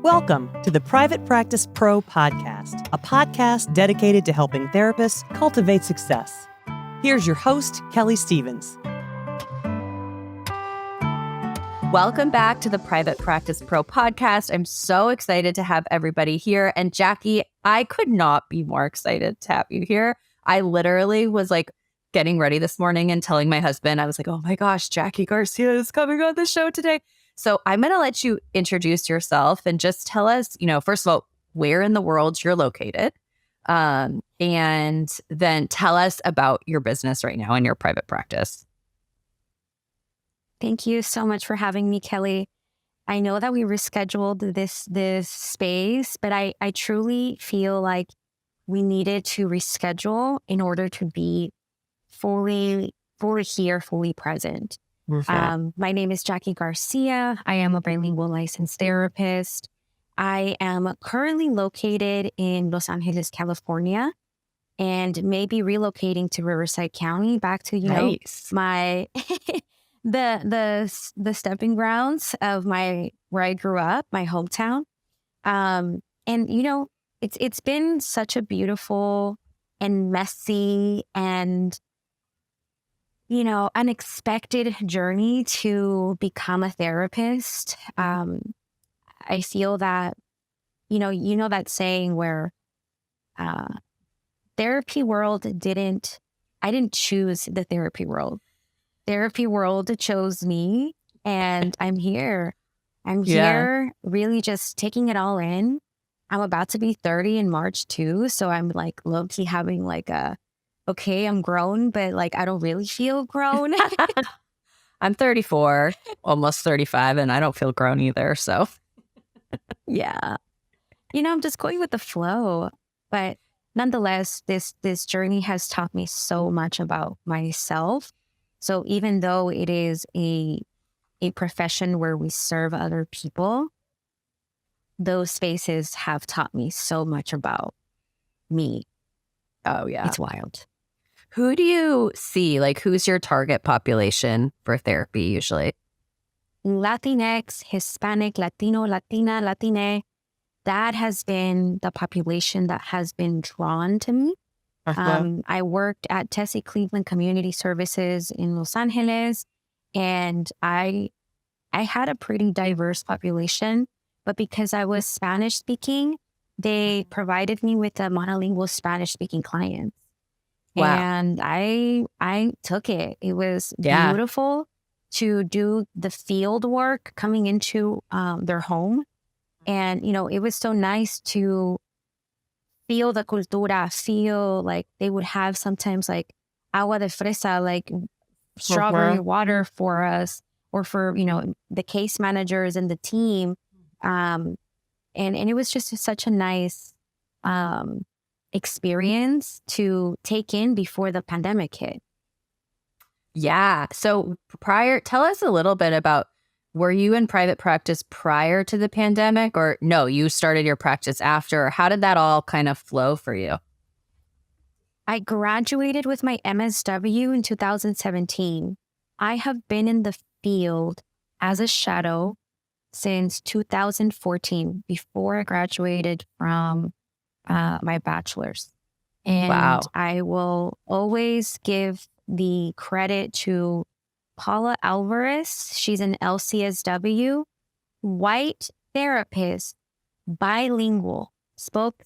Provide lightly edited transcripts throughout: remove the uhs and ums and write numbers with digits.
Welcome to the Private Practice Pro podcast, a podcast dedicated to helping therapists cultivate success. Here's your host, Kelley Stevens. Welcome back to the Private Practice Pro podcast. I'm so excited to have everybody here. And Jackie, I could not be more excited to have you here. I literally was like getting ready this morning and telling my husband, I was like, oh my gosh, Jackie Garcia is coming on the show today. So I'm going to let you introduce yourself and just tell us, first of all, where in the world you're located. And then tell us about your business right now and your private practice. Thank you so much for having me, Kelley. I know that we rescheduled this space, but I truly feel like we needed to reschedule in order to be fully here, fully present. My name is Jackie Garcia. I am a bilingual licensed therapist. I am currently located in Los Angeles, California, and maybe relocating to Riverside County back to, Nice. my the stepping grounds of where I grew up, my hometown. And it's been such a beautiful and messy and unexpected journey to become a therapist. I feel that, that saying where therapy world I didn't choose the therapy world. Therapy world chose me, and I'm here. I'm here really just taking it all in. I'm about to be 30 in March too. So I'm like low-key having like okay, I'm grown, but like I don't really feel grown. I'm 34, almost 35, and I don't feel grown either. So yeah, I'm just going with the flow. But nonetheless, this journey has taught me so much about myself. So even though it is a profession where we serve other people, those spaces have taught me so much about me. Oh yeah, it's wild. Who do you see? Like, who's your target population for therapy usually? Latinx, Hispanic, Latino, Latina, Latine. That has been the population that has been drawn to me. I worked at Tessie Cleveland Community Services in Los Angeles, and I had a pretty diverse population, but because I was Spanish speaking, they provided me with a monolingual Spanish speaking clients. Wow. And I took it. It was beautiful to do the field work coming into their home. And, it was so nice to feel the cultura, feel like they would have sometimes like agua de fresa, like strawberry water for us, or for, the case managers and the team. And it was just such a nice experience to take in before the pandemic hit. Yeah. So tell us a little bit about, were you in private practice prior to the pandemic, or no, you started your practice after? How did that all kind of flow for you? I graduated with my MSW in 2017. I have been in the field as a shadow since 2014, before I graduated from my bachelor's. And wow. I will always give the credit to Paula Alvarez. She's an LCSW, white therapist, bilingual, spoke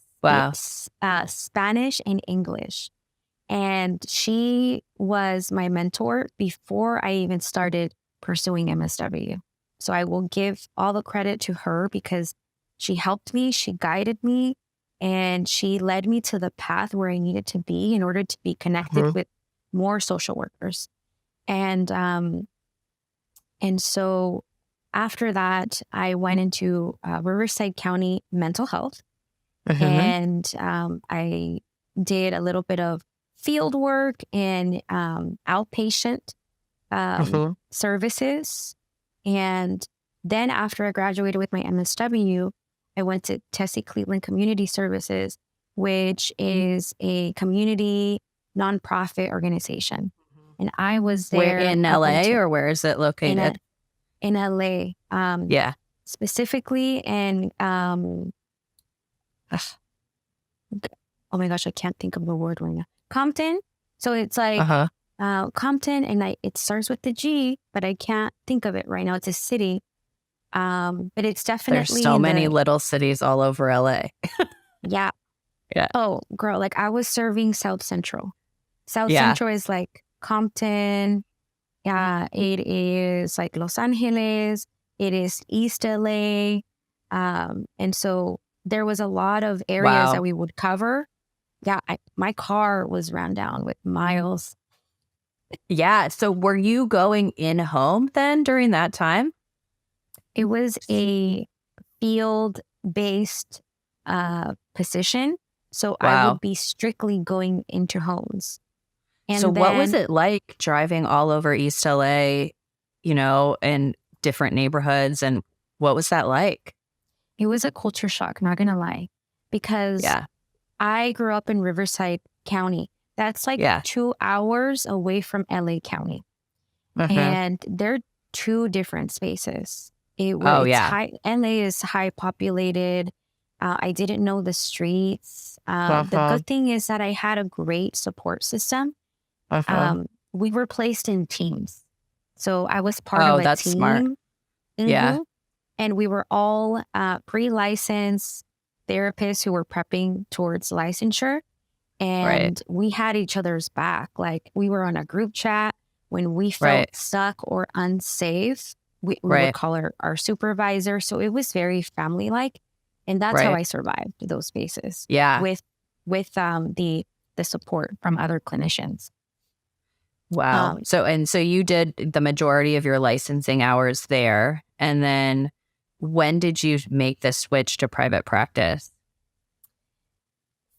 Spanish and English. And she was my mentor before I even started pursuing MSW. So I will give all the credit to her because she helped me, she guided me, and she led me to the path where I needed to be in order to be connected with more social workers. And so after that, I went into Riverside County mental health. And I did a little bit of field work and outpatient services. And then after I graduated with my MSW, I went to Tessie Cleveland Community Services, which is a community nonprofit organization. And I was there. Where in LA, or where is it located? In LA. Yeah. specifically in, oh my gosh, I can't think of the word right now. Compton. So it's like Compton, and it starts with the G, but I can't think of it right now. It's a city. But it's definitely There's so many little cities all over LA. Yeah. Yeah. Oh, girl, like I was serving South Central. South Central is like Compton. Yeah, it is like Los Angeles. It is East LA. And so there was a lot of areas that we would cover. Yeah, my car was ran down with miles. Yeah. So were you going in home then during that time? It was a field-based position. So I would be strictly going into homes. And so what was it like driving all over East LA, in different neighborhoods? And what was that like? It was a culture shock, not going to lie, because I grew up in Riverside County. That's like 2 hours away from LA County. And they're two different spaces. LA is high populated. I didn't know the streets. The good thing is that I had a great support system. We were placed in teams. So I was part of a that's team. Smart. Yeah. And we were all pre-licensed therapists who were prepping towards licensure. And we had each other's back. Like we were on a group chat. When we felt stuck or unsafe, we would call our supervisor. So it was very family-like. And that's how I survived those spaces. Yeah. With the support from other clinicians. Wow. So you did the majority of your licensing hours there. And then when did you make the switch to private practice?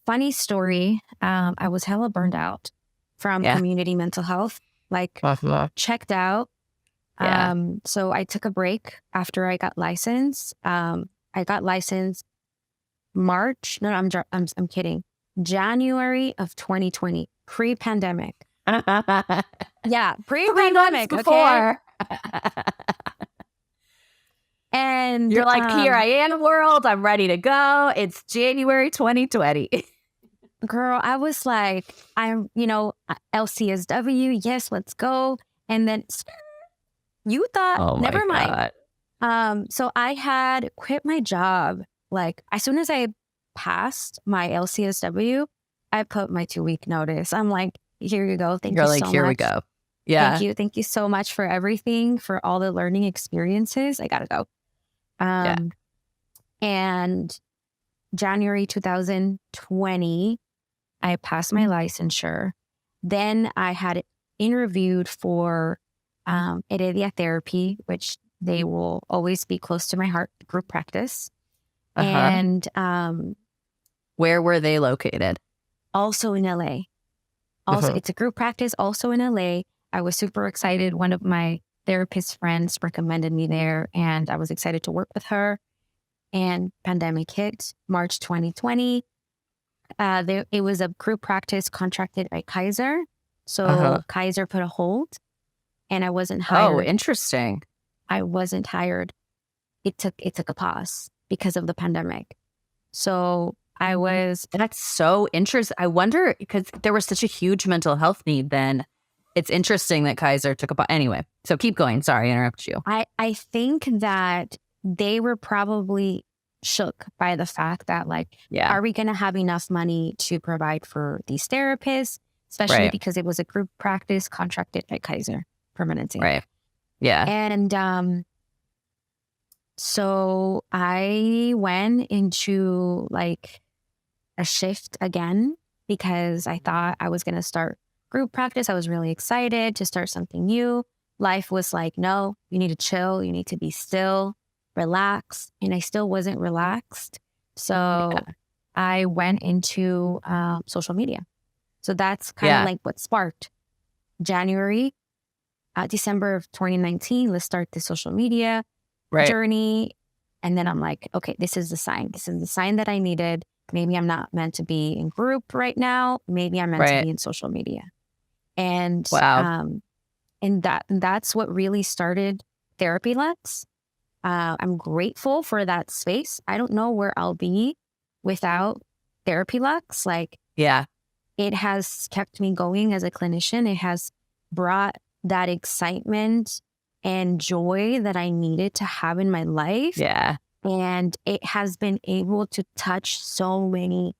Funny story. I was hella burned out from community mental health, checked out. So I took a break after I got licensed. I got licensed March. No, I'm kidding. January of 2020, pre-pandemic. Yeah, pre-pandemic. Before. Okay? And you're like, here I am, world. I'm ready to go. It's January 2020. Girl, I was like, LCSW. Yes, let's go. And then you thought, never mind. So I had quit my job. Like as soon as I passed my LCSW, I put my 2-week notice. I'm like, here you go. Thank you so much. Here we go. Yeah. Thank you so much for everything, for all the learning experiences. I gotta go. And January 2020, I passed my licensure. Then I had interviewed for Heredia Therapy, which they will always be close to my heart, group practice. And where were they located? Also in LA. Also, it's a group practice also in LA. I was super excited. One of my therapist friends recommended me there, and I was excited to work with her. And pandemic hit, March 2020. It was a group practice contracted by Kaiser. So Kaiser put a hold, and I wasn't hired. Oh, interesting. I wasn't hired. It took a pause because of the pandemic. So I was... That's so interesting. I wonder, because there was such a huge mental health need then. It's interesting that Kaiser took a pause. Anyway, so keep going. Sorry, I interrupted you. I think that they were probably shook by the fact that are we going to have enough money to provide for these therapists? Especially because it was a group practice contracted by Kaiser permanency. Right. Yeah. And so I went into a shift again because I thought I was going to start group practice. I was really excited to start something new. Life was like, no, you need to chill. You need to be still, relax. And I still wasn't relaxed. So I went into social media. So that's kind of what sparked December of 2019. Let's start the social media journey. And then I'm like, okay, this is the sign. This is the sign that I needed. Maybe I'm not meant to be in group right now. Maybe I'm meant to be in social media. And and that's what really started Therapy Lux. I'm grateful for that space. I don't know where I'll be without Therapy Lux. Like, Yeah. it has kept me going as a clinician. It has brought that excitement and joy that I needed to have in my life. Yeah. And it has been able to touch so many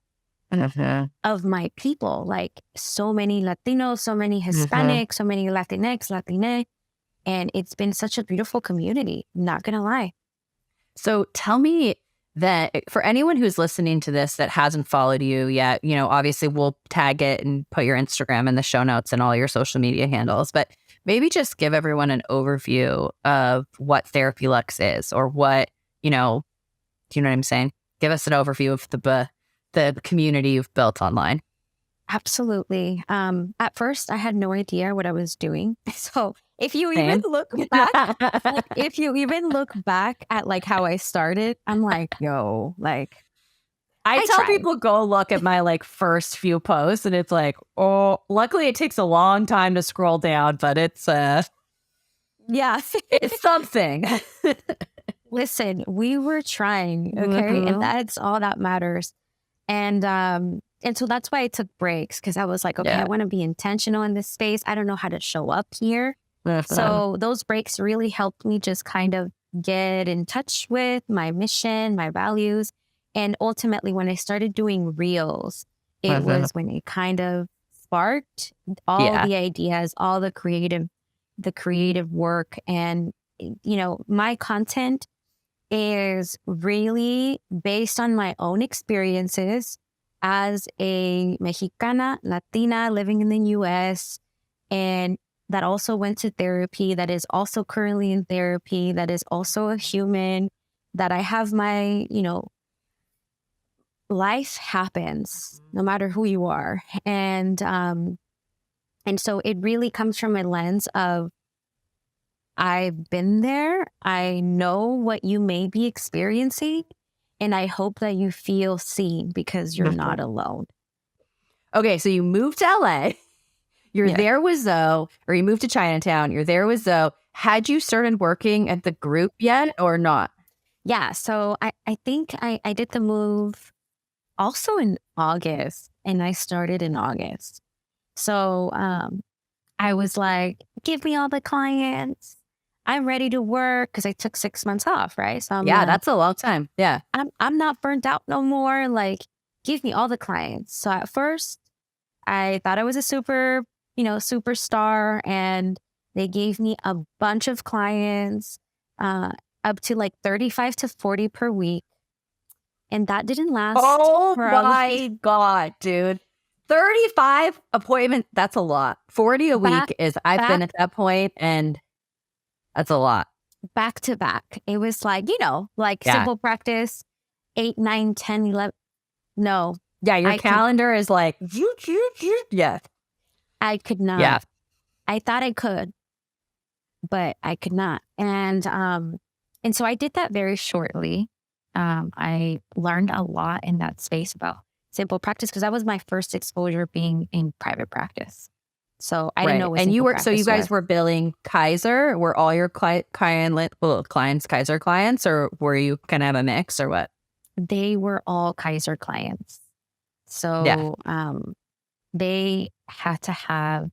of my people, like so many Latinos, so many Hispanics, so many Latinx, Latine. And it's been such a beautiful community, not going to lie. So tell me that for anyone who's listening to this that hasn't followed you yet, you know, obviously we'll tag it and put your Instagram in the show notes and all your social media handles, but maybe just give everyone an overview of what Therapy Lux is, or what, you know, do you know what I'm saying? Give us an overview of the community you've built online. Absolutely. At first, I had no idea what I was doing. So if you even look back, at like how I started, I'm like, yo, like I tell tried. people go look at my like first few posts, and it's like, oh, luckily it takes a long time to scroll down, but it's yeah, it's something. Listen, we were trying, okay, and that's all that matters. And so that's why I took breaks, because I was like, okay, I want to be intentional in this space. I don't know how to show up here. So those breaks really helped me just kind of get in touch with my mission, my values. And ultimately, when I started doing reels, it was when it kind of sparked all the ideas, all the creative work. And, you know, my content is really based on my own experiences as a Mexicana, Latina living in the US, and that also went to therapy, that is also currently in therapy, that is also a human, that I have my, you know, life happens no matter who you are. And so it really comes from a lens of, I've been there. I know what you may be experiencing, and I hope that you feel seen, because you're not alone. Okay, so you moved to LA. You're there with Zoe, or you moved to Chinatown. You're there with Zoe. Had you started working at the group yet or not? Yeah, so I think I did the move also in August, and I started in August. So I was like, give me all the clients. I'm ready to work, because I took 6 months off, right? So that's a long time. Yeah. I'm not burnt out no more. Like, give me all the clients. So at first, I thought I was a superstar, and they gave me a bunch of clients, up to like 35 to 40 per week. And that didn't last. Oh my God, dude. 35 appointments, that's a lot. 40 a week I've been at that point, and that's a lot. Back to back. It was like, simple practice, 8, 9, 10, 11. No. Yeah, your calendar is like, yeah. I could not. Yeah. I thought I could, but I could not. And so I did that very shortly. I learned a lot in that space about simple practice, because that was my first exposure being in private practice. So I didn't know what simple practice was. You guys were billing Kaiser? Were all your clients Kaiser clients, or were you kind of have a mix, or what? They were all Kaiser clients. So they had to have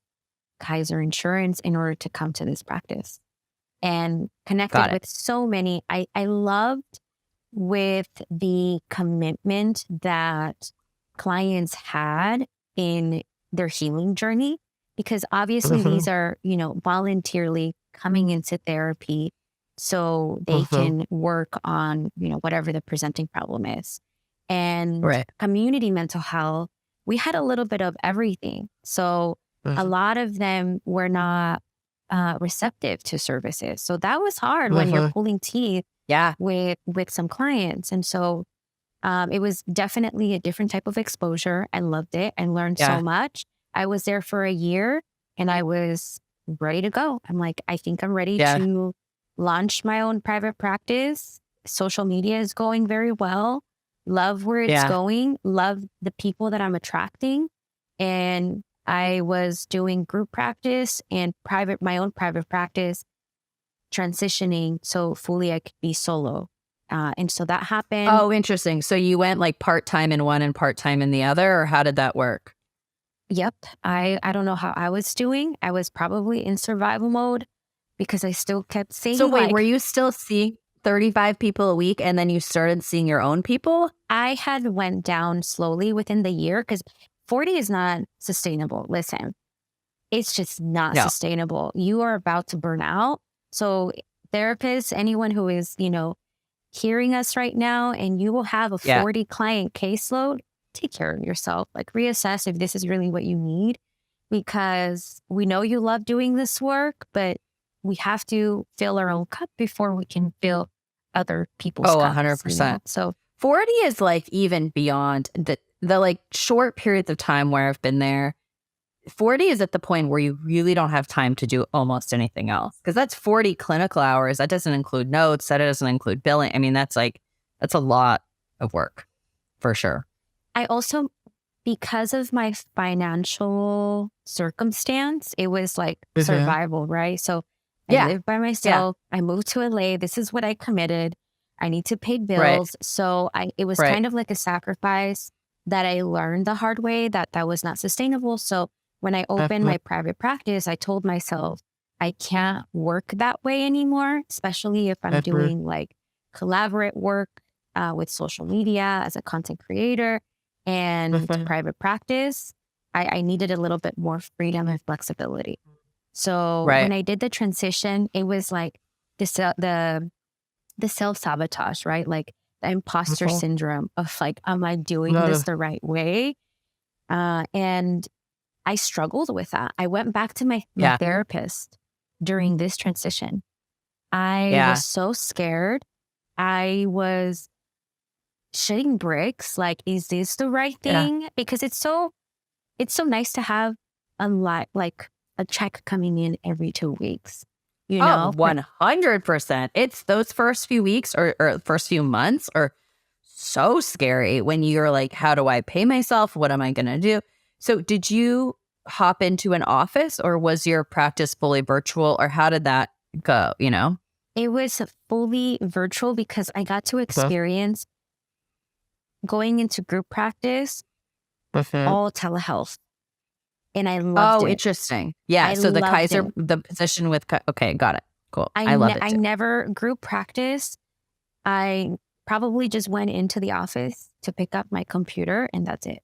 Kaiser insurance in order to come to this practice, and connected with so many. I loved with the commitment that clients had in their healing journey, because obviously these are, voluntarily coming into therapy so they can work on, whatever the presenting problem is. And community mental health, we had a little bit of everything. So a lot of them were not receptive to services. So that was hard when you're pulling teeth with some clients. And so it was definitely a different type of exposure. I loved it and learned so much. I was there for a year, and I was ready to go. I'm like, I think I'm ready to launch my own private practice. Social media is going very well. Love where it's going. Love the people that I'm attracting. And I was doing group practice and my own private practice transitioning so fully I could be solo. And so that happened. Oh, interesting. So you went like part-time in one and part-time in the other, or how did that work? Yep. I don't know how I was doing. I was probably in survival mode because I still kept saying, So wait, like, were you still seeing 35 people a week and then you started seeing your own people? I had went down slowly within the year because 40 is not sustainable. Listen, it's just not No. sustainable. You are about to burn out. So therapists, anyone who is, hearing us right now, and you will have a 40 client caseload, take care of yourself. Like, reassess if this is really what you need, because we know you love doing this work, but we have to fill our own cup before we can fill other people's cups. 100%. So 40 is like even beyond the like short periods of time where I've been there. 40 is at the point where you really don't have time to do almost anything else, because that's 40 clinical hours. That doesn't include notes. That doesn't include billing. I mean, that's a lot of work for sure. I also, because of my financial circumstance, it was like survival, right? So I live by myself. I moved to LA. This is what I committed. I need to pay bills. So it was kind of like a sacrifice that I learned the hard way that was not sustainable. So when I opened my private practice, I told myself, I can't work that way anymore, especially if I'm doing like collaborate work with social media as a content creator and private practice. I needed a little bit more freedom and flexibility. So when I did the transition, it was like the self-sabotage, right? Like the imposter syndrome of like, am I doing this the right way? And I struggled with that. I went back to my therapist during this transition. I was so scared. I was shitting bricks. Like, is this the right thing? Because it's so nice to have a check coming in every 2 weeks. You know, 100%. It's those first few weeks or first few months are so scary when you're like, how do I pay myself? What am I going to do? So did you hop into an office, or was your practice fully virtual, or how did that go? It was fully virtual because I got to experience going into group practice, all telehealth. And I loved it. Oh, interesting. Yeah. So the Kaiser, the position with, okay, got it. Cool. I love it too. I never group practice. I probably just went into the office to pick up my computer, and that's it.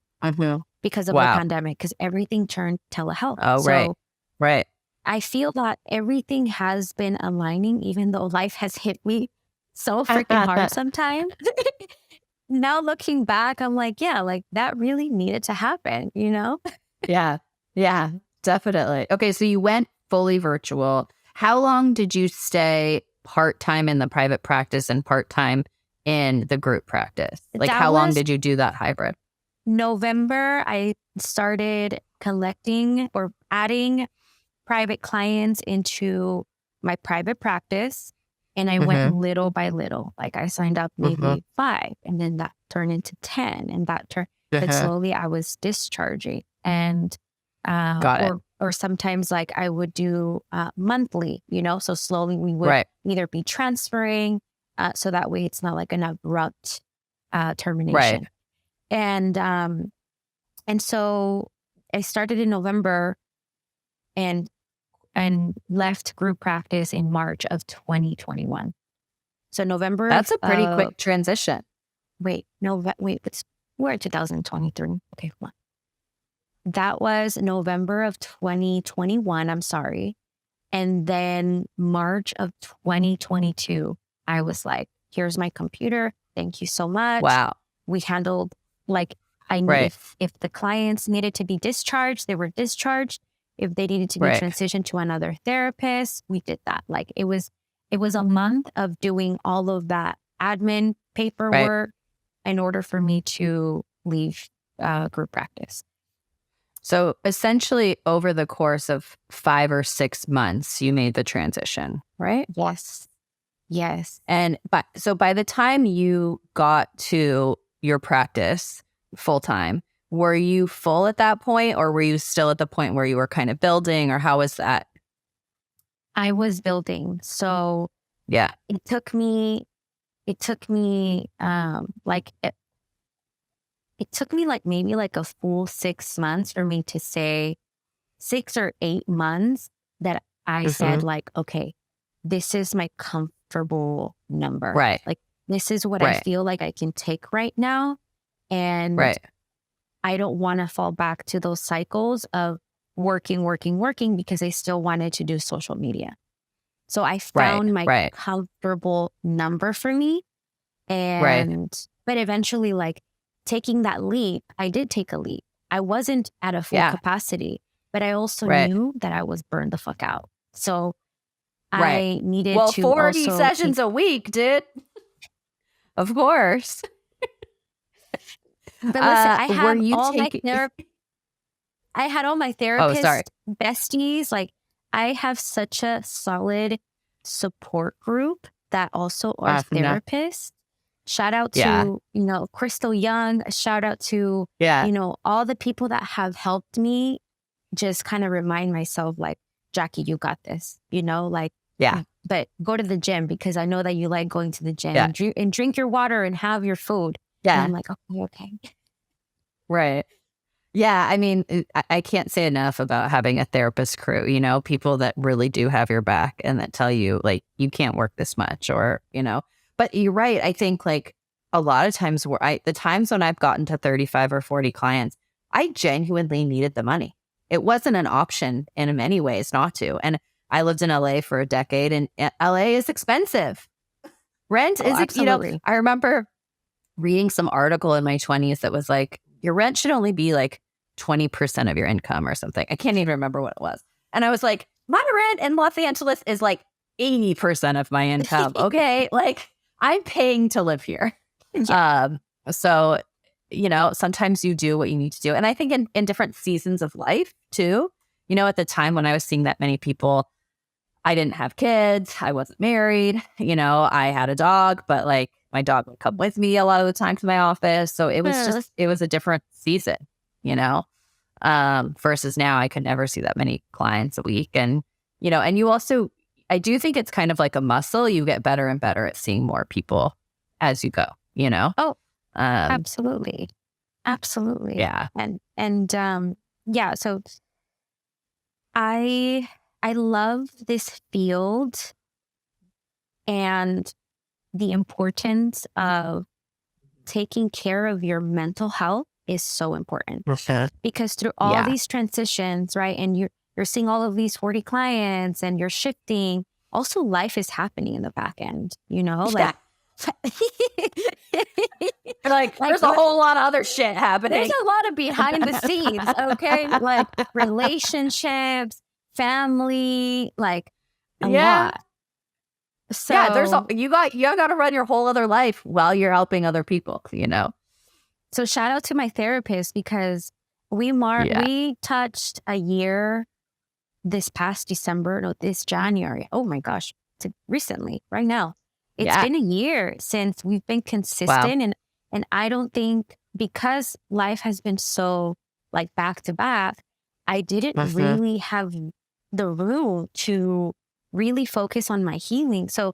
Because of the pandemic, because everything turned telehealth. Oh, right. I feel that everything has been aligning, even though life has hit me so freaking hard sometimes. Now looking back, I'm like, like that really needed to happen, Yeah, definitely. Okay, so you went fully virtual. How long did you stay part-time in the private practice and part-time in the group practice? Like, how long did you do that hybrid? November, I started collecting or adding private clients into my private practice. And I went little by little. Like, I signed up maybe 5, and then that turned into 10, and that turned. But slowly I was discharging. And or sometimes like I would do monthly, so slowly we would either be transferring, so that way it's not like an abrupt termination. And so I started in November and left group practice in March of 2021. So November. That's a pretty quick transition. Wait, we're in 2023. Okay, hold on. That was November of 2021. I'm sorry. And then March of 2022, I was like, here's my computer. Thank you so much. Wow. We handled, like, I knew if the clients needed to be discharged, they were discharged. If they needed to be transitioned to another therapist, we did that. Like, it was a month of doing all of that admin paperwork in order for me to leave group practice. So essentially over the course of 5 or 6 months, you made the transition, right? Yes. And so by the time you got to your practice full time, were you full at that point, or were you still at the point where you were kind of building, or how was that? I was building. So Yeah. it took me it took me like maybe like a full 6 months for me to say 6 or 8 months that I said like, okay, this is my comfortable number. Right. Like this is what I feel like I can take right now. And I don't want to fall back to those cycles of working because I still wanted to do social media. So I found my comfortable number for me. And, but eventually like taking that leap, I did take a leap. I wasn't at a full capacity, but I also knew that I was burned the fuck out. So I needed to 40 sessions a week, dude. Of course. But listen, I had all my therapist besties. Like I have such a solid support group that also are therapists. Shout out to, Crystal Young. Shout out to, all the people that have helped me just kind of remind myself like, Jackie, you got this, but go to the gym because I know that you like going to the gym and drink your water and have your food. Yeah. And I'm like, okay. Right. Yeah. I mean, I can't say enough about having a therapist crew, people that really do have your back and that tell you like, you can't work this much or, but you're right. I think like a lot of times the times when I've gotten to 35 or 40 clients, I genuinely needed the money. It wasn't an option in many ways not to. And I lived in LA for a decade and LA is expensive. Rent is, I remember reading some article in my 20s that was like, your rent should only be like 20% of your income or something. I can't even remember what it was. And I was like, my rent in Los Angeles is like 80% of my income. Okay. Like I'm paying to live here. So, sometimes you do what you need to do. And I think in different seasons of life too, at the time when I was seeing that many people, I didn't have kids. I wasn't married. I had a dog, but like my dog would come with me a lot of the time to my office. So it was a different season, versus now I could never see that many clients a week. And, and you also, I do think it's kind of like a muscle. You get better and better at seeing more people as you go, Oh, absolutely. Absolutely. Yeah. So I love this field and the importance of taking care of your mental health is so important. Because through all these transitions, right, and you're seeing all of these 40 clients and you're shifting, also life is happening in the back end, like like there's a whole lot of other shit happening. There's a lot of behind the scenes, okay? Like relationships, family, like a lot. So you got to run your whole other life while you're helping other people, So shout out to my therapist because we touched a year this past this January. Oh my gosh, recently, right now. It's been a year since we've been consistent. And I don't think because life has been so like back to back, I didn't really have the room to really focus on my healing. So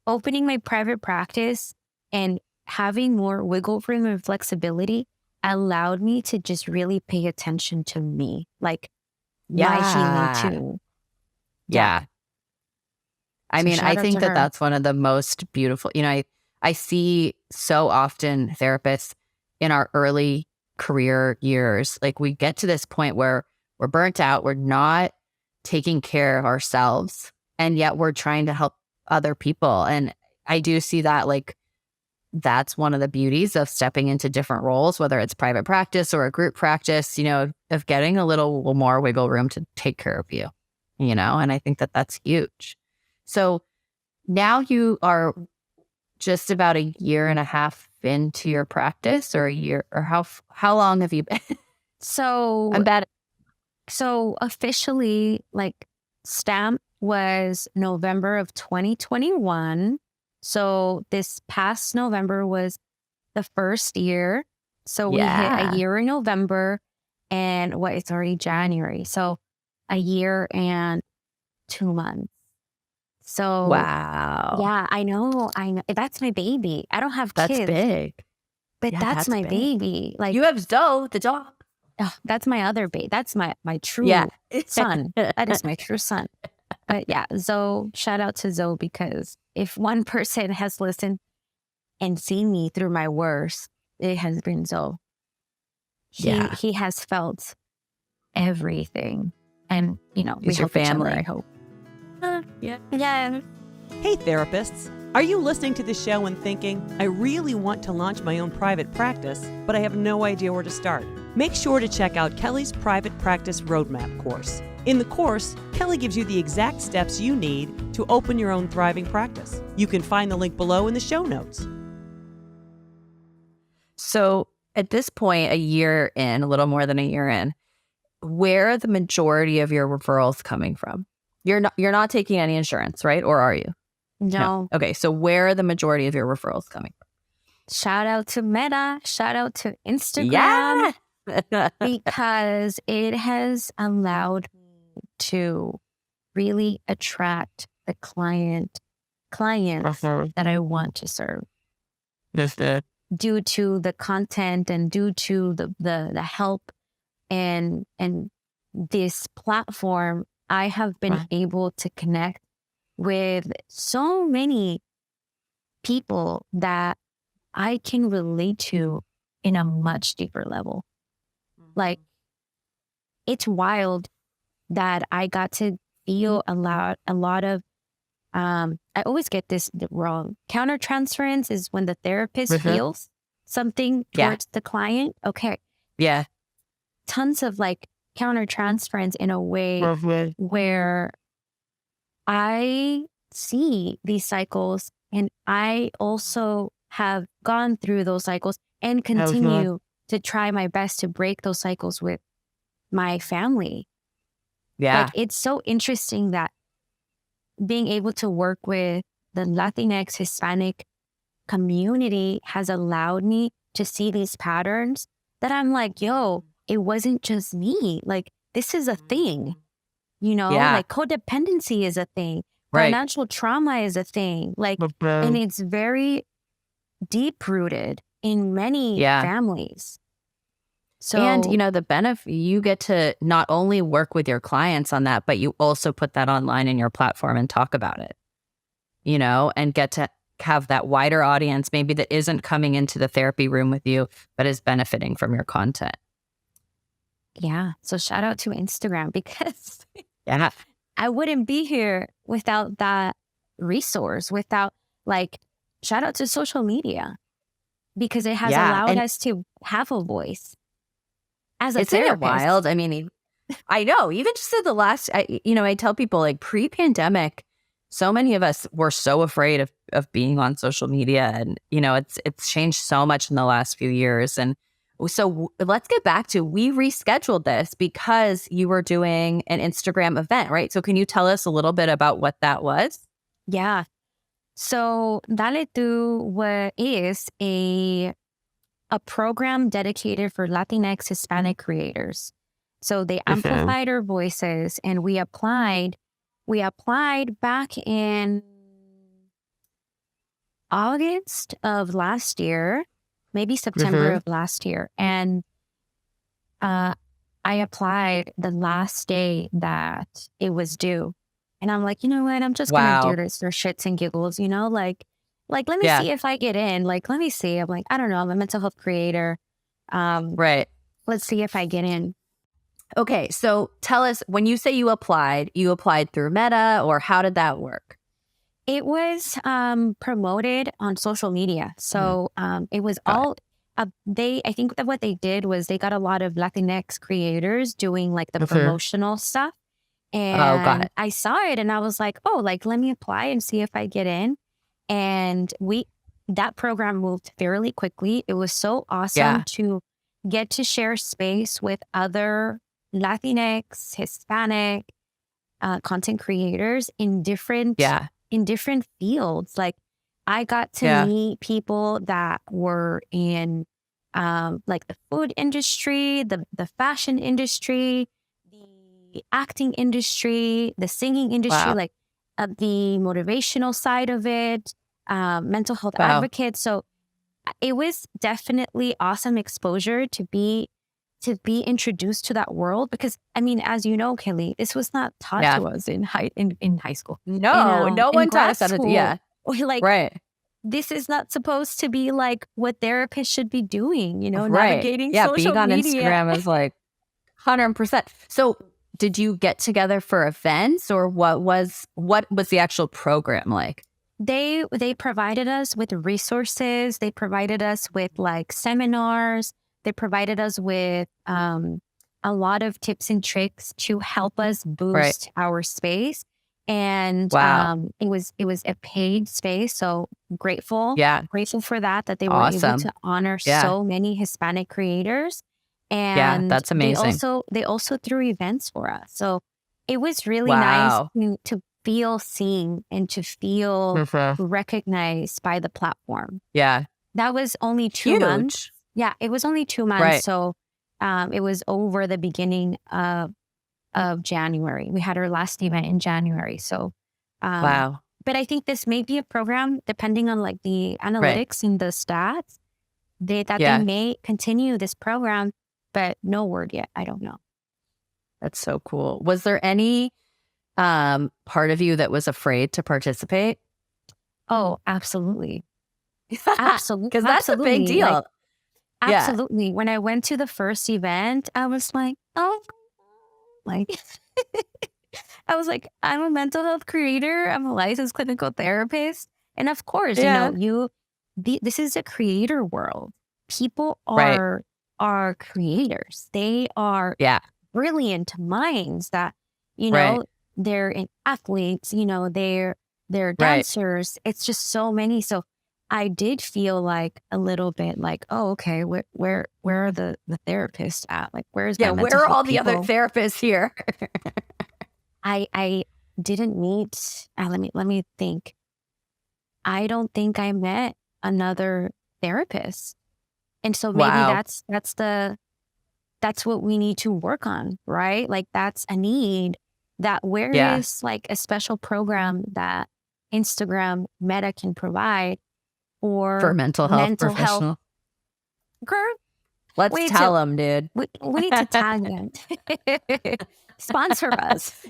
opening my private practice and having more wiggle room and flexibility allowed me to just really pay attention to me, like my healing too. Yeah. I mean, I think that's one of the most beautiful, I see so often therapists in our early career years, like we get to this point where we're burnt out, we're not taking care of ourselves, and yet we're trying to help other people. And I do see that like that's one of the beauties of stepping into different roles, whether it's private practice or a group practice, of getting a little more wiggle room to take care of you, and I think that that's huge. So now you are just about a year and a half into your practice, or a year, or how long have you been? So I'm bad. So officially, like stamp was November of 2021. So this past November was the first year. So we hit a year in November, and it's already January. So a year and 2 months. So Wow. yeah, I know. That's my baby. I don't have That's kids, big. but Yeah, that's my big. baby. Like You have Zoe, the dog. that's my other baby. That's my true Yeah. son. That is my true son. But yeah, Zoe, shout out to Zoe, because if one person has listened and seen me through my worst, it has been Zoe. He has felt everything. And, we He's your help each other, family. I hope. Yeah. Yeah. Hey, therapists. Are you listening to the show and thinking, I really want to launch my own private practice, but I have no idea where to start? Make sure to check out Kelley's Private Practice Roadmap course. In the course, Kelley gives you the exact steps you need to open your own thriving practice. You can find the link below in the show notes. So at this point, a little more than a year in, where are the majority of your referrals coming from? You're not taking any insurance, right? Or are you? No. Okay, so where are the majority of your referrals coming from? Shout out to Meta. Shout out to Instagram. Yeah. Because it has allowed me to really attract the clients that I want to serve. Due to the content and due to the help and this platform, I have been able to connect with so many people that I can relate to in a much deeper level. Like, it's wild that I got to feel a lot of, I always get this wrong. Countertransference is when the therapist feels something towards the client. Okay. Yeah. Tons of like countertransference in a way where I see these cycles, and I also have gone through those cycles and continue to try my best to break those cycles with my family. Yeah. Like, it's so interesting that being able to work with the Latinx Hispanic community has allowed me to see these patterns that I'm like, yo, it wasn't just me. Like, this is a thing, like codependency is a thing. Right. Financial trauma is a thing. Like, and it's very deep rooted in many families. So, and the benefit, you get to not only work with your clients on that, but you also put that online in your platform and talk about it, and get to have that wider audience, maybe that isn't coming into the therapy room with you, but is benefiting from your content. Yeah. So shout out to Instagram, because I wouldn't be here without that resource, without shout out to social media, because it has allowed us to have a voice as a therapist. Isn't it wild? I mean, I know, even just in the last, I tell people, pre-pandemic, so many of us were so afraid of being on social media, and, it's changed so much in the last few years. And so let's get back to, we rescheduled this because you were doing an Instagram event, right? So can you tell us a little bit about what that was? Yeah. So Dale Tu is a program dedicated for Latinx Hispanic creators. So they amplified our voices, and we applied back in August of last year, maybe September of last year. And I applied the last day that it was due. And I'm like, you know what? I'm just going to do this for shits and giggles, Like, let me see if I get in. Like, let me see. I'm like, I don't know. I'm a mental health creator. Right. Let's see if I get in. Okay. So tell us, when you say you applied through Meta, or how did that work? It was promoted on social media. So it was I think that what they did was they got a lot of Latinx creators doing the promotional stuff. And I saw it and I was like, oh, let me apply and see if I get in. And that program moved fairly quickly. It was so awesome to get to share space with other Latinx, Hispanic content creators in different fields. I got to meet people that were in the food industry, the fashion industry, acting industry, the singing industry, like the motivational side of it, mental health advocate. So it was definitely awesome exposure to be introduced to that world, because I mean, as you know, Kelley, this was not taught to us in high school. No, no one taught us that. Yeah, like this is not supposed to be like what therapists should be doing. You know, navigating social being on media. Instagram is like 100%. So, did you get together for events, or what was the actual program like? They provided us with resources. They provided us with like seminars. They provided us with a lot of tips and tricks to help us boost our space. And it was a paid space. So grateful for that they were able to honor so many Hispanic creators. And that's amazing. They also threw events for us. So it was really nice to feel seen and to feel recognized by the platform. Yeah. That was only 2 months. Yeah, it was only 2 months. Right. So it was over the beginning of January. We had our last event in January. So but I think this may be a program, depending on like the analytics and the stats, they may continue this program, but no word yet. I don't know. That's so cool. Was there any part of you that was afraid to participate? Oh, absolutely. Absolutely. Because that's a big deal. Like, absolutely. When I went to the first event, I was like, oh, like, I was like, I'm a mental health creator. I'm a licensed clinical therapist. And of course, this is a creator world. People are creators. They are brilliant minds that, they're in athletes, they're dancers. It's just so many. So I did feel like a little bit like, oh, okay, where are the therapists at? Like, where are all the other therapists here? I didn't meet. Let me think. I don't think I met another therapist, and so maybe that's what we need to work on, right? Like that's a need. That where is like a special program that Instagram Meta can provide for mental health professional. Girl, let's tell them, dude. We need to tag them. Sponsor us.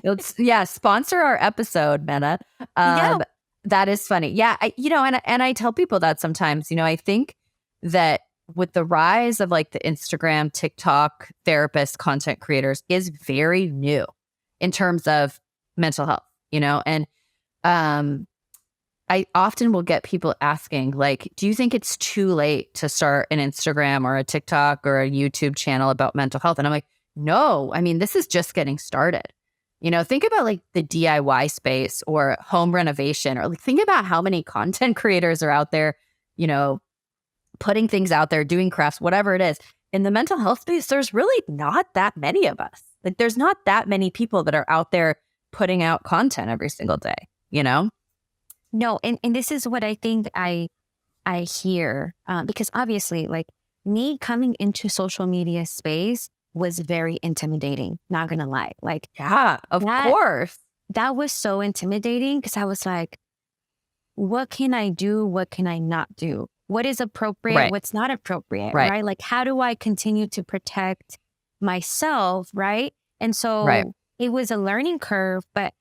Sponsor our episode, Meta. That is funny. Yeah, and I tell people that sometimes. I think that with the rise of like the Instagram, TikTok therapist content creators is very new in terms of mental health, and I often will get people asking, like, do you think it's too late to start an Instagram or a TikTok or a YouTube channel about mental health? And I'm like, no, I mean, this is just getting started. Think about like the DIY space or home renovation, or like think about how many content creators are out there, putting things out there, doing crafts, whatever it is. In the mental health space, there's really not that many of us. Like there's not that many people that are out there putting out content every single day, No, and this is what I think I hear, because obviously, like me coming into social media space was very intimidating. Not gonna lie, like of course, that was so intimidating because I was like, what can I do? What can I not do? What is appropriate? What's not appropriate? Right? Like, how do I continue to protect myself? Right? And so it was a learning curve, but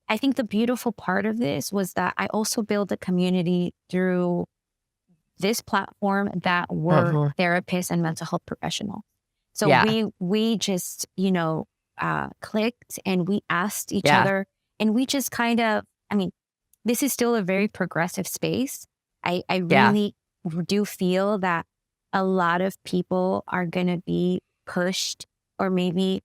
I think the beautiful part of this was that I also built a community through this platform that were therapists and mental health professionals. So we just, clicked and we asked each other, and we just kind of, I mean, this is still a very progressive space. I really do feel that a lot of people are going to be pushed or maybe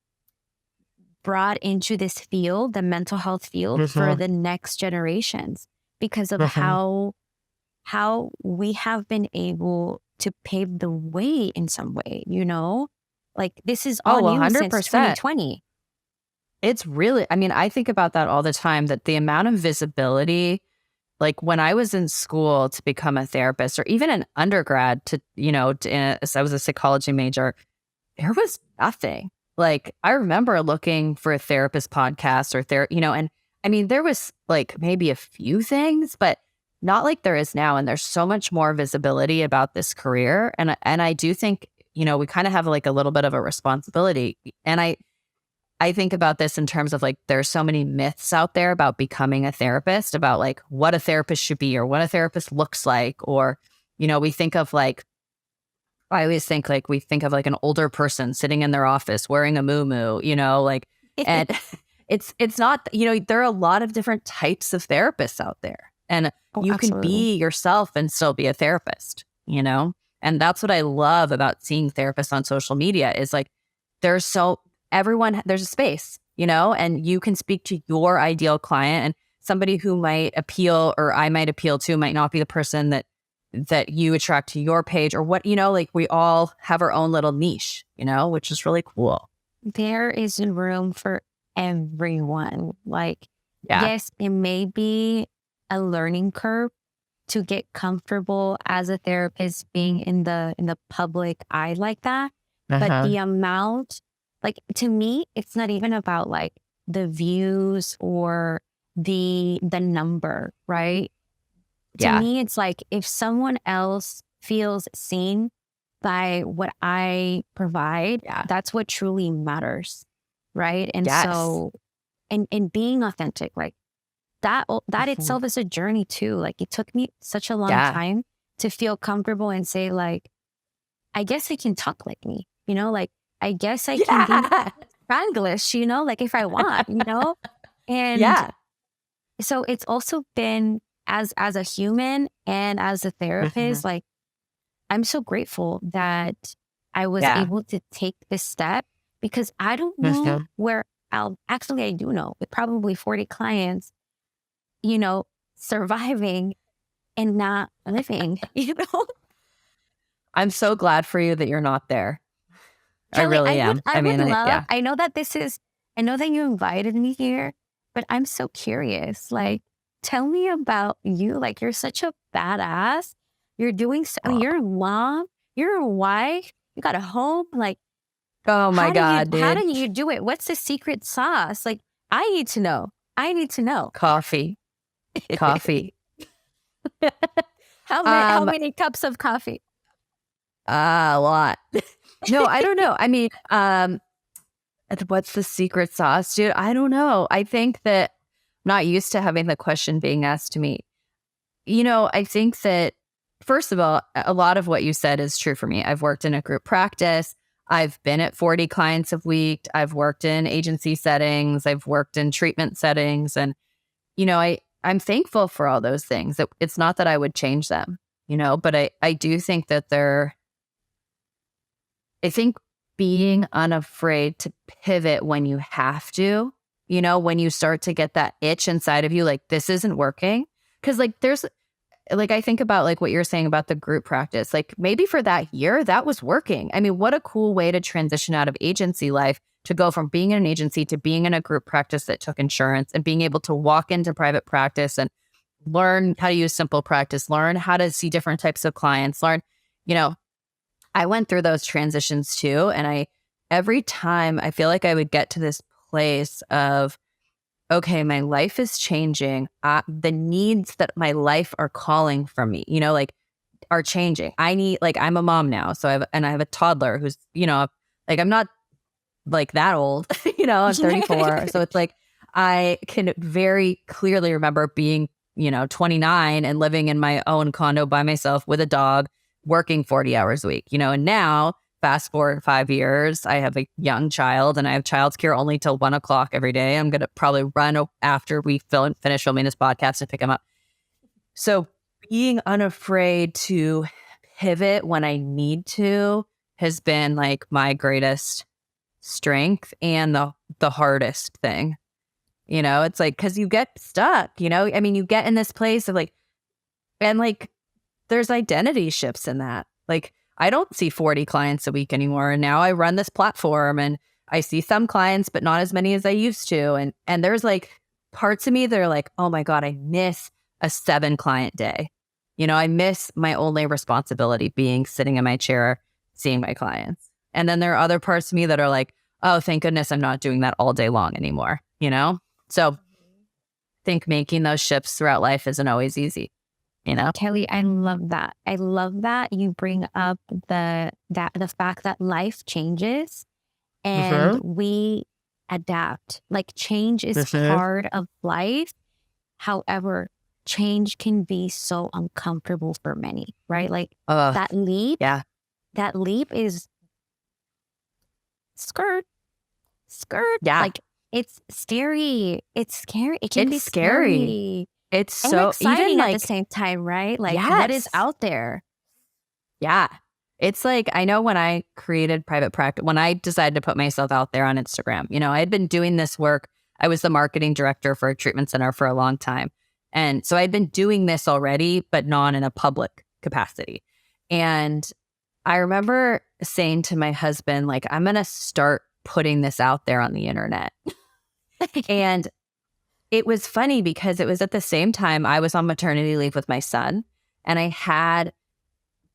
brought into this field, the mental health field, for the next generations because of how we have been able to pave the way in some way, Like this is all new since 2020. It's really, I mean, I think about that all the time, that the amount of visibility, like when I was in school to become a therapist, or even an undergrad I was a psychology major, there was nothing. like, I remember looking for a therapist podcast or and I mean, there was like maybe a few things, but not like there is now. And there's so much more visibility about this career. And I do think, we kind of have like a little bit of a responsibility. And I think about this in terms of like, there's so many myths out there about becoming a therapist, about like what a therapist should be or what a therapist looks like. Or, we think of like, I always think like we think of like an older person sitting in their office wearing a muumuu, like, and it's not, there are a lot of different types of therapists out there, and you can be yourself and still be a therapist, and that's what I love about seeing therapists on social media is like, there's a space, and you can speak to your ideal client, and somebody who might appeal or I might appeal to might not be the person that you attract to your page or what, like we all have our own little niche, which is really cool. There is room for everyone. Like, yes, it may be a learning curve to get comfortable as a therapist being in the public eye like that. But the amount, like, to me, it's not even about like the views or the number, right? To me, it's like if someone else feels seen by what I provide, that's what truly matters, right? And so, and being authentic, like that itself is a journey too. Like it took me such a long time to feel comfortable and say like, I guess I can talk like me, like I guess I can be Spanglish, like if I want, and so it's also been as a human and as a therapist, like I'm so grateful that I was able to take this step because I don't know where I do know with probably 40 clients, surviving and not living, I'm so glad for you that you're not there. Kelley, I really am. I know that you invited me here, but I'm so curious. Like, tell me about you. Like, you're such a badass. You're doing you're a mom, you're a wife, you got a home. Like, oh my God, dude. How do you do it? What's the secret sauce? Like, I need to know. Coffee. How many cups of coffee? A lot. No, I don't know. I mean, what's the secret sauce, dude? I don't know. I think that I'm not used to having the question being asked to me. I think that, first of all, a lot of what you said is true for me. I've worked in a group practice. I've been at 40 clients a week. I've worked in agency settings. I've worked in treatment settings. And, I'm thankful for all those things. It's not that I would change them, but I do think that I think being unafraid to pivot when you have to, when you start to get that itch inside of you, like this isn't working. Cause like there's like, I think about like what you're saying about the group practice, like maybe for that year that was working. I mean, what a cool way to transition out of agency life to go from being in an agency to being in a group practice that took insurance and being able to walk into private practice and learn how to use simple practice, learn how to see different types of clients, learn, I went through those transitions too. And every time I feel like I would get to this place of, okay, my life is changing. The needs that my life are calling from me, like are changing. I'm a mom now. So I have a toddler who's, like I'm not like that old, I'm 34. So it's like, I can very clearly remember being, 29 and living in my own condo by myself with a dog, working 40 hours a week, and now fast forward 5 years, I have a young child and I have childcare only till 1 o'clock every day. I'm going to probably run after we finish filming this podcast to pick him up. So being unafraid to pivot when I need to has been like my greatest strength and the hardest thing. It's like, cause you get stuck, I mean, you get in this place of like, and like, there's identity shifts in that. Like, I don't see 40 clients a week anymore. And now I run this platform and I see some clients, but not as many as I used to. And there's like parts of me that are like, oh my God, I miss a 7 client day. I miss my only responsibility being sitting in my chair, seeing my clients. And then there are other parts of me that are like, oh, thank goodness I'm not doing that all day long anymore, you know? So I think making those shifts throughout life isn't always easy, you know? Kelley, I love that. I love that you bring up the fact that life changes and we adapt. Like change is part of life. However, change can be so uncomfortable for many, right? Like that leap is skirt. Yeah. Like it's scary. It's scary. It can be scary. It's and so exciting even like at the same time, right? Like what is out there? Yeah. It's like, I know when I created private practice, when I decided to put myself out there on Instagram, you know, I had been doing this work. I was the marketing director for a treatment center for a long time. And so I'd been doing this already, but not in a public capacity. And I remember saying to my husband, like, I'm going to start putting this out there on the internet. And it was funny because it was at the same time I was on maternity leave with my son, and I had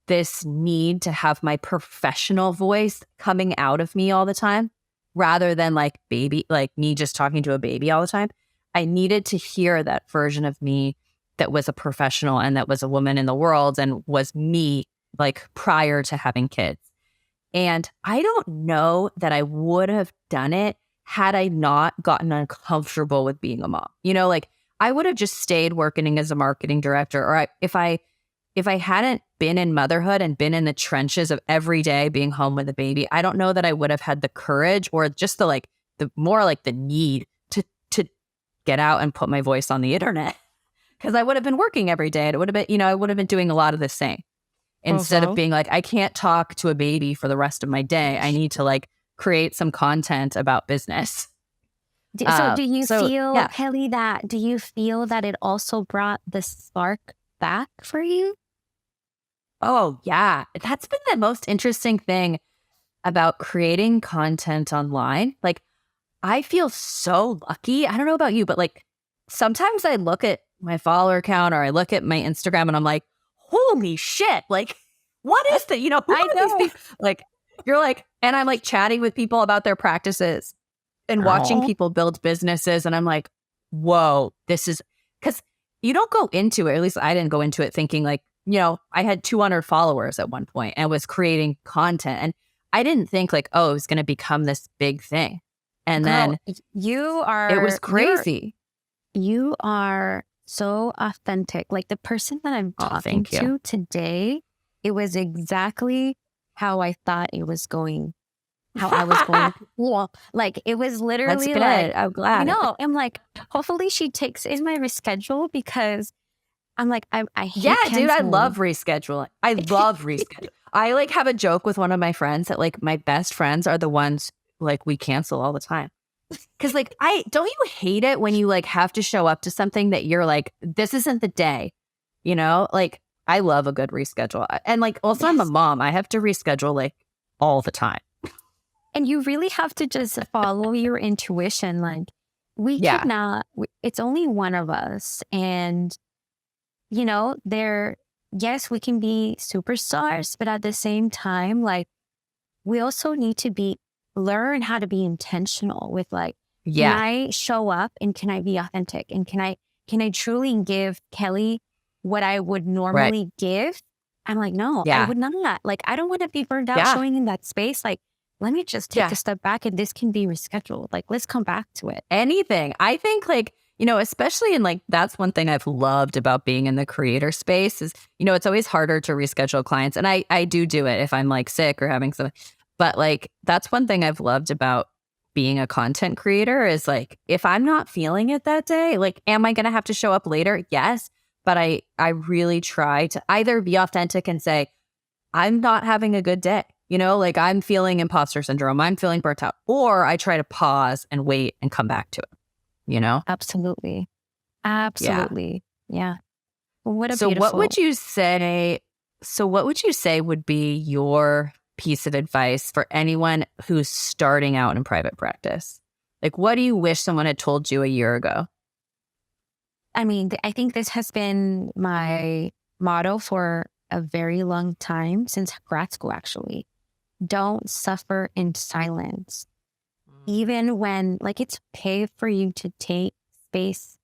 this need to have my professional voice coming out of me all the time rather than like me just talking to a baby all the time. I needed to hear that version of me that was a professional and that was a woman in the world and was me like prior to having kids. And I don't know that I would have done it had I not gotten uncomfortable with being a mom. You know, like I would have just stayed working as a marketing director, or if I hadn't been in motherhood and been in the trenches of every day being home with a baby, I don't know that I would have had the courage or just the need to get out and put my voice on the internet, because I would have been working every day. And it would have been, you know, I would have been doing a lot of the same instead of being like, I can't talk to a baby for the rest of my day. I need to like create some content about business. So do you feel, Kelley, do you feel that it also brought the spark back for you? Oh, yeah. That's been the most interesting thing about creating content online. Like, I feel so lucky. I don't know about you, but like, sometimes I look at my follower count or I look at my Instagram and I'm like, holy shit. Like, what is that? You know, who are these people? Like, you're like, and I'm like chatting with people about their practices and watching people build businesses. And I'm like, whoa, this is, because you don't go into it, at least I didn't go into it thinking like, you know, I had 200 followers at one point and was creating content. And I didn't think like, oh, it was going to become this big thing. And then it was crazy. You are so authentic. Like the person that I'm talking to today, it was exactly how I thought it was going, how I was going. Well, like it was literally like, I'm glad. I know. I'm like, hopefully she takes in my reschedule, because I'm like, I hate dude, I canceling. love rescheduling. I love rescheduling. I like have a joke with one of my friends that like my best friends are the ones like we cancel all the time. Cause like, don't you hate it when you like have to show up to something that you're like, this isn't the day, you know? Like I love a good reschedule. And like, also I'm a mom. I have to reschedule like all the time. And you really have to just follow your intuition. Like we cannot, it's only one of us. And you know, yes, we can be superstars, but at the same time, like we also need to learn how to be intentional with like, can I show up and can I be authentic? And can I truly give Kelley what I would normally give? I'm like, no, I would not. Like, I don't want to be burned out showing in that space. Like, let me just take a step back and this can be rescheduled. Like, let's come back to it. Anything. I think like, you know, especially in like, that's one thing I've loved about being in the creator space is, you know, it's always harder to reschedule clients. And I do it if I'm like sick or having something. But like, that's one thing I've loved about being a content creator is like, if I'm not feeling it that day, like, am I going to have to show up later? Yes. But I really try to either be authentic and say, I'm not having a good day. You know, like I'm feeling imposter syndrome. I'm feeling burnt out. Or I try to pause and wait and come back to it, you know? Absolutely. Yeah. Well, what a So beautiful... what would you say would be your piece of advice for anyone who's starting out in private practice? Like, what do you wish someone had told you a year ago? I mean, I think this has been my motto for a very long time, since grad school, actually. Don't suffer in silence. even when like it's okay for you to take space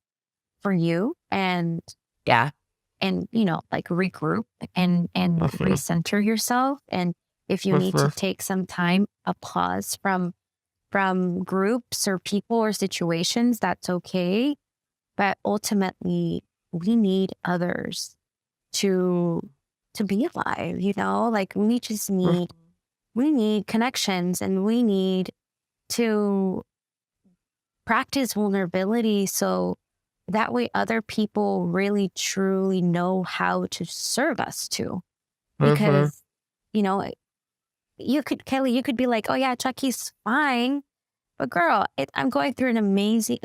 for you and like regroup and recenter yourself. And if you need to take some time, a pause from groups or people or situations, that's okay. But ultimately, we need others to be alive, like we need connections, and we need to practice vulnerability so that way other people really truly know how to serve us too. Because Kelley, you could be like, oh yeah, Chucky's fine, but girl, I'm going through an amazing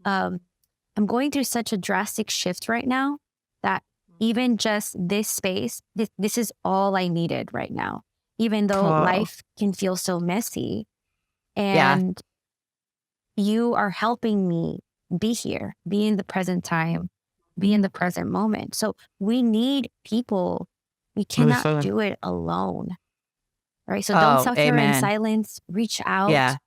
I'm going through such a drastic shift right now that even just this space, this is all I needed right now, even though life can feel so messy. And you are helping me be here, be in the present time, be in the present moment. So we need people. We cannot do it alone. Right? So don't suffer in silence. Reach out. Yeah.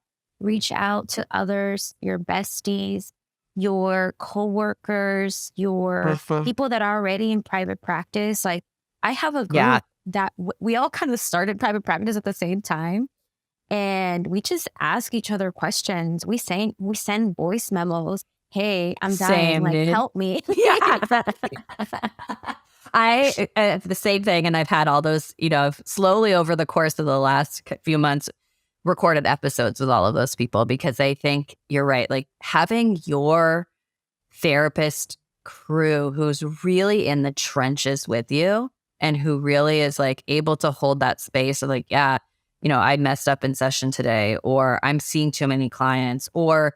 Reach out to others, your besties, your coworkers, your people that are already in private practice. Like I have a group that we all kind of started private practice at the same time. And we just ask each other questions. We send voice memos. Hey, I'm dying. Like, help me. I have the same thing. And I've had all those, slowly over the course of the last few months, recorded episodes with all of those people, because I think you're right. Like having your therapist crew who's really in the trenches with you and who really is like able to hold that space of like, I messed up in session today, or I'm seeing too many clients, or,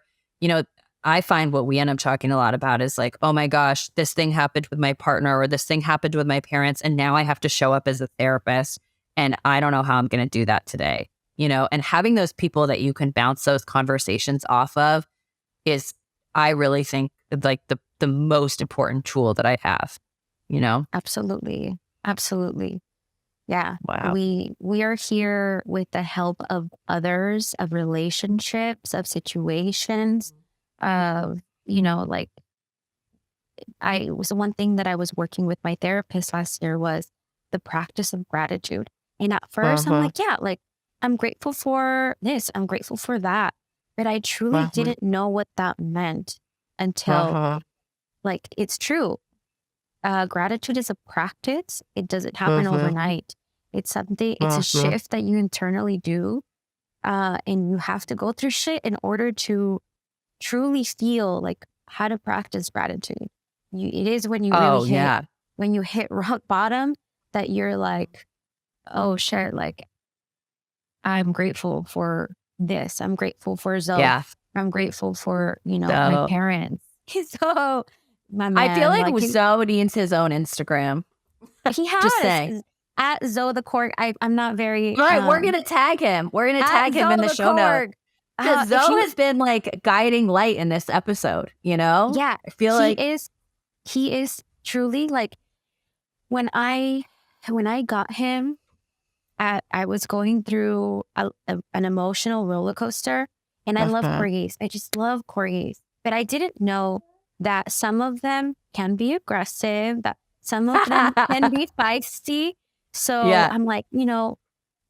I find what we end up talking a lot about is like, oh my gosh, this thing happened with my partner, or this thing happened with my parents, and now I have to show up as a therapist, and I don't know how I'm going to do that today, and having those people that you can bounce those conversations off of is, I really think, like the most important tool that I have, Absolutely. Absolutely. Yeah. Wow. We are here with the help of others, of relationships, of situations, of, like I was the one thing that I was working with my therapist last year was the practice of gratitude. And at first I'm like, I'm grateful for this. I'm grateful for that. But I truly didn't know what that meant until like, it's true. Gratitude is a practice. It doesn't happen overnight. It's a shift that you internally do. And you have to go through shit in order to truly feel like how to practice gratitude. It is when you really when you hit rock bottom that you're like, oh shit, like I'm grateful for this. I'm grateful for Zoe. Yeah. I'm grateful for, my parents. So my man, I feel like Zoe needs his own Instagram. He has. Just saying. At Zoe the Cork. I'm not very... All right, we're going to tag him. We're going to tag him in the show notes. Because Zoe has been like guiding light in this episode, Yeah. I feel he is truly like, when I got him, I was going through an emotional roller coaster, and I love corgis. I just love corgis. But I didn't know that some of them can be aggressive, that some of them can be feisty. So I'm like,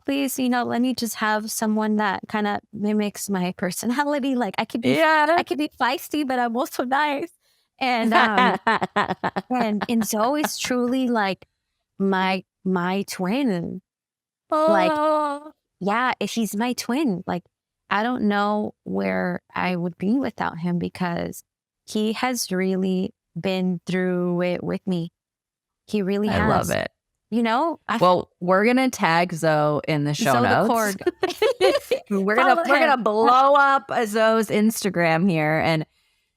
please, let me just have someone that kind of mimics my personality. Like I could be feisty, but I'm also nice. And and Zoe is truly like my twin. Like, he's my twin. Like, I don't know where I would be without him, because he has really been through it with me. He really has. I love it. Well, we're gonna tag Zoe in the show notes. we're gonna blow up Zoe's Instagram here. And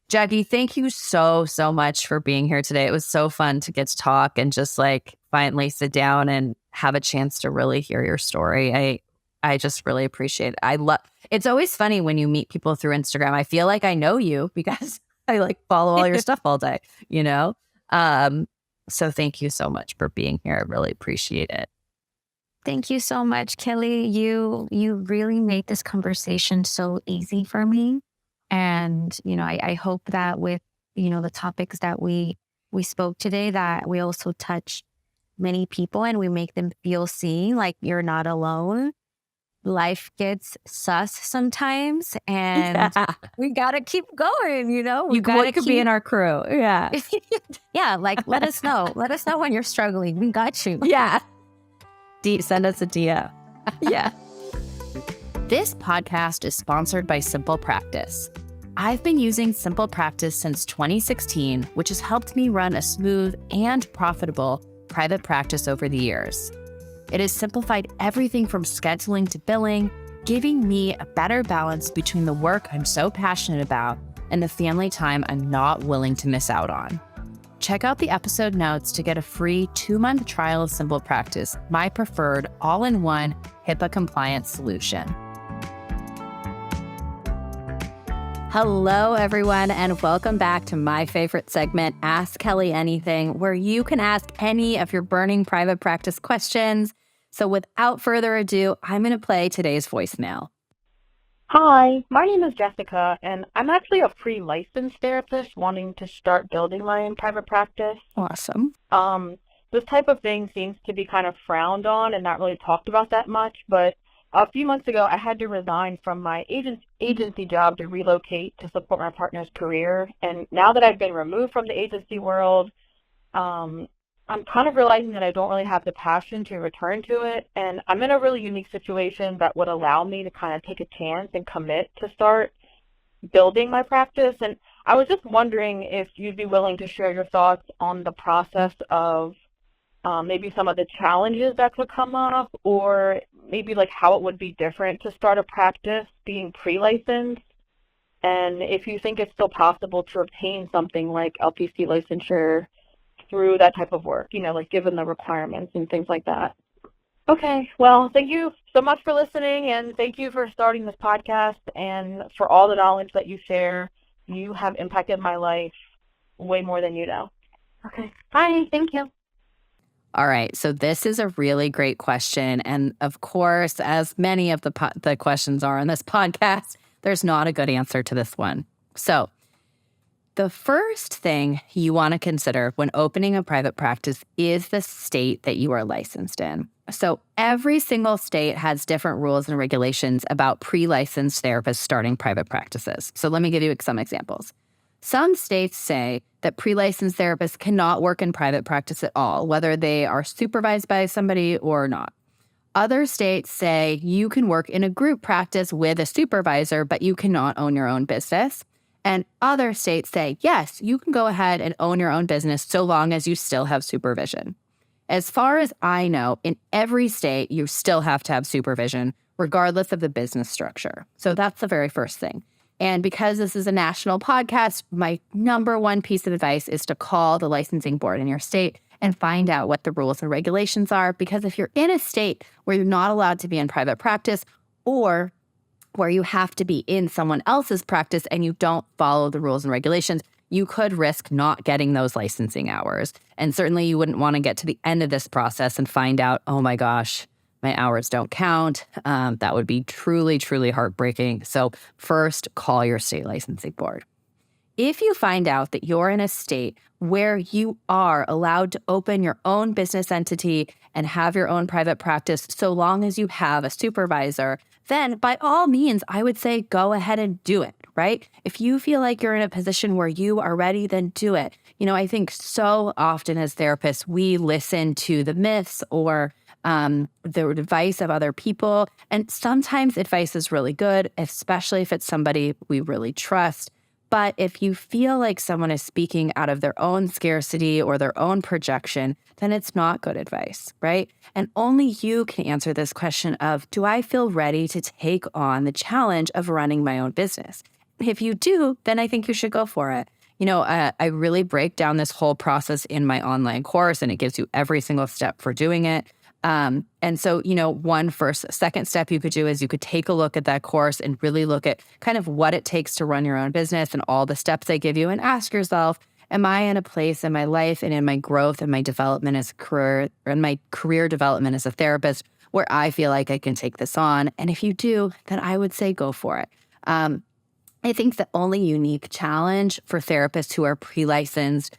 Jackie, thank you so much for being here today. It was so fun to get to talk and just like finally sit down and have a chance to really hear your story. I just really appreciate it. It's always funny when you meet people through Instagram. I feel like I know you because I like follow all your stuff all day, So thank you so much for being here. I really appreciate it. Thank you so much, Kelley. You really made this conversation so easy for me. And, I hope that with, the topics that we spoke today, that we also touch many people and we make them feel seen, like you're not alone. Life gets sus sometimes and we got to keep going, We You could be in our crew. Yeah. Yeah, like let us know. Let us know when you're struggling. We got you. Yeah. Send us a DM. Yeah. This podcast is sponsored by Simple Practice. I've been using Simple Practice since 2016, which has helped me run a smooth and profitable private practice over the years. It has simplified everything from scheduling to billing, giving me a better balance between the work I'm so passionate about and the family time I'm not willing to miss out on. Check out the episode notes to get a free 2-month trial of Simple Practice, my preferred all-in-one HIPAA-compliant solution. Hello, everyone, and welcome back to my favorite segment, Ask Kelley Anything, where you can ask any of your burning private practice questions. So without further ado, I'm going to play today's voicemail. Hi, my name is Jessica, and I'm actually a pre-licensed therapist wanting to start building my own private practice. Awesome. This type of thing seems to be kind of frowned on and not really talked about that much, but a few months ago, I had to resign from my agency job to relocate to support my partner's career. And now that I've been removed from the agency world, I'm kind of realizing that I don't really have the passion to return to it. And I'm in a really unique situation that would allow me to kind of take a chance and commit to start building my practice. And I was just wondering if you'd be willing to share your thoughts on the process of maybe some of the challenges that could come up, or maybe like how it would be different to start a practice being pre-licensed, and if you think it's still possible to obtain something like LPC licensure through that type of work, like given the requirements and things like that. Okay, well, thank you so much for listening, and thank you for starting this podcast and for all the knowledge that you share. You have impacted my life way more than you know. Okay, bye, thank you. All right, so this is a really great question. And of course, as many of the questions are on this podcast, there's not a good answer to this one. So the first thing you want to consider when opening a private practice is the state that you are licensed in. So every single state has different rules and regulations about pre-licensed therapists starting private practices. So let me give you some examples. Some states say that pre-licensed therapists cannot work in private practice at all, whether they are supervised by somebody or not. Other states say you can work in a group practice with a supervisor, but you cannot own your own business. And other states say, yes, you can go ahead and own your own business so long as you still have supervision. As far as I know, in every state, you still have to have supervision, regardless of the business structure. So that's the very first thing. And because this is a national podcast, my number one piece of advice is to call the licensing board in your state and find out what the rules and regulations are. Because if you're in a state where you're not allowed to be in private practice, or where you have to be in someone else's practice and you don't follow the rules and regulations, you could risk not getting those licensing hours. And certainly you wouldn't want to get to the end of this process and find out, oh my gosh, my hours don't count. That would be truly, truly heartbreaking. So first, call your state licensing board. If you find out that you're in a state where you are allowed to open your own business entity and have your own private practice, so long as you have a supervisor, then by all means, I would say go ahead and do it, right? If you feel like you're in a position where you are ready, then do it. I think so often as therapists, we listen to the myths or the advice of other people. And sometimes advice is really good, especially if it's somebody we really trust. But if you feel like someone is speaking out of their own scarcity or their own projection, then it's not good advice, right? And only you can answer this question of, do I feel ready to take on the challenge of running my own business? If you do, then I think you should go for it. I really break down this whole process in my online course, and it gives you every single step for doing it. And so, second step you could do is you could take a look at that course and really look at kind of what it takes to run your own business and all the steps they give you, and ask yourself, am I in a place in my life and in my growth and my development as a career and my career development as a therapist where I feel like I can take this on? And if you do, then I would say go for it. I think the only unique challenge for therapists who are pre-licensed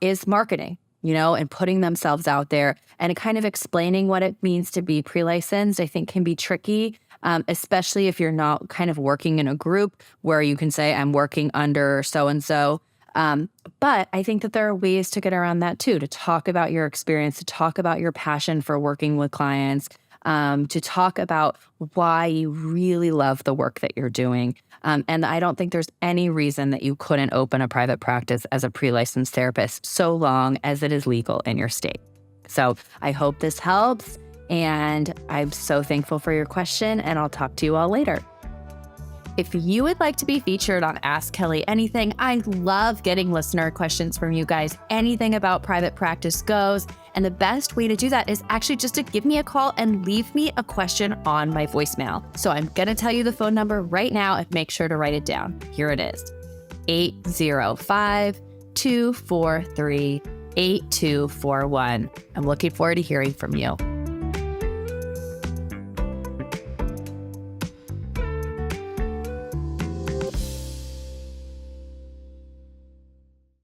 is marketing, and putting themselves out there and kind of explaining what it means to be pre-licensed, I think can be tricky, especially if you're not kind of working in a group where you can say, I'm working under so-and-so. But I think that there are ways to get around that too, to talk about your experience, to talk about your passion for working with clients, to talk about why you really love the work that you're doing. And I don't think there's any reason that you couldn't open a private practice as a pre-licensed therapist so long as it is legal in your state. So I hope this helps. And I'm so thankful for your question, and I'll talk to you all later. If you would like to be featured on Ask Kelley Anything, I love getting listener questions from you guys. Anything about private practice goes. And the best way to do that is actually just to give me a call and leave me a question on my voicemail. So I'm going to tell you the phone number right now and make sure to write it down. Here it is, 805-243-8241. I'm looking forward to hearing from you.